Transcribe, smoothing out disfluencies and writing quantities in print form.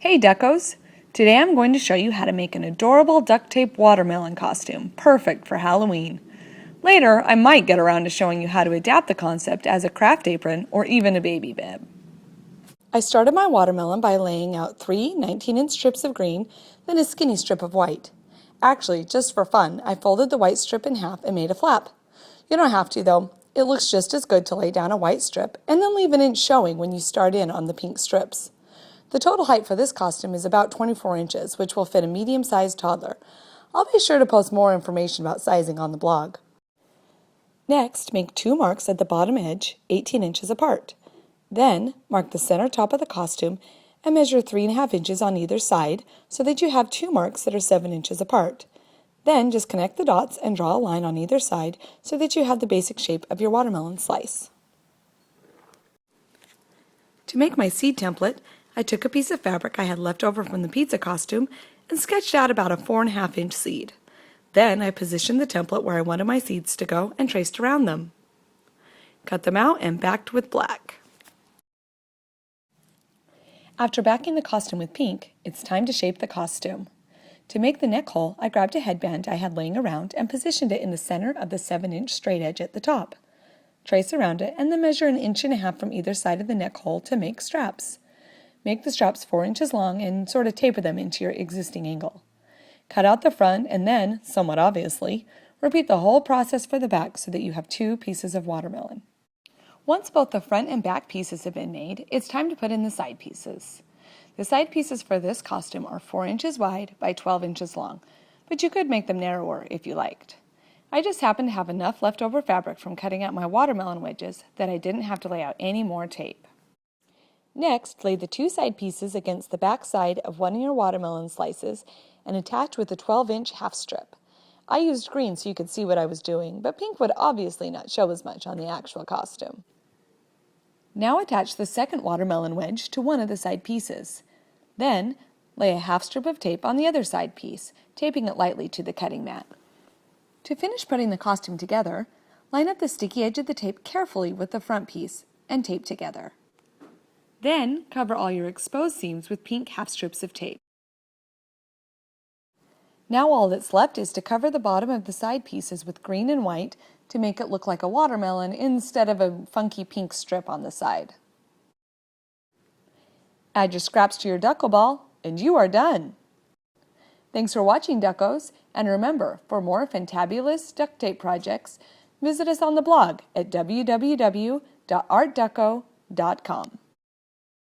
Hey Duckos! Today I'm going to show you how to make an adorable duct tape watermelon costume, perfect for Halloween. Later, I might get around to showing you how to adapt the concept as a craft apron or even a baby bib. I started my watermelon by laying out 3 19-inch strips of green, then a skinny strip of white. Actually, just for fun, I folded the white strip in half and made a flap. You don't have to though. It looks just as good to lay down a white strip and then leave an inch showing when you start in on the pink strips. The total height for this costume is about 24 inches, which will fit a medium-sized toddler. I'll be sure to post more information about sizing on the blog. Next, make 2 marks at the bottom edge, 18 inches apart. Then, mark the center top of the costume and measure 3.5 inches on either side so that you have 2 marks that are 7 inches apart. Then, just connect the dots and draw a line on either side so that you have the basic shape of your watermelon slice. To make my seed template, I took a piece of fabric I had left over from the pizza costume and sketched out about a 4.5-inch seed. Then I positioned the template where I wanted my seeds to go and traced around them. Cut them out and backed with black. After backing the costume with pink, it's time to shape the costume. To make the neck hole, I grabbed a headband I had laying around and positioned it in the center of the 7-inch straight edge at the top. Trace around it and then measure 1.5 inches from either side of the neck hole to make straps. Make the straps 4 inches long and sort of taper them into your existing angle. Cut out the front and then, somewhat obviously, repeat the whole process for the back so that you have 2 pieces of watermelon. Once both the front and back pieces have been made, it's time to put in the side pieces. The side pieces for this costume are 4 inches wide by 12 inches long, but you could make them narrower if you liked. I just happened to have enough leftover fabric from cutting out my watermelon wedges that I didn't have to lay out any more tape. Next, lay the 2 side pieces against the back side of one of your watermelon slices and attach with a 12-inch half strip. I used green so you could see what I was doing, but pink would obviously not show as much on the actual costume. Now attach the second watermelon wedge to one of the side pieces. Then, lay a half strip of tape on the other side piece, taping it lightly to the cutting mat. To finish putting the costume together, line up the sticky edge of the tape carefully with the front piece and tape together. Then, cover all your exposed seams with pink half strips of tape. Now all that's left is to cover the bottom of the side pieces with green and white to make it look like a watermelon instead of a funky pink strip on the side. Add your scraps to your duckle ball, and you are done! Thanks for watching, Duckos, and remember, for more fantabulous duct tape projects, visit us on the blog at www.artducko.com.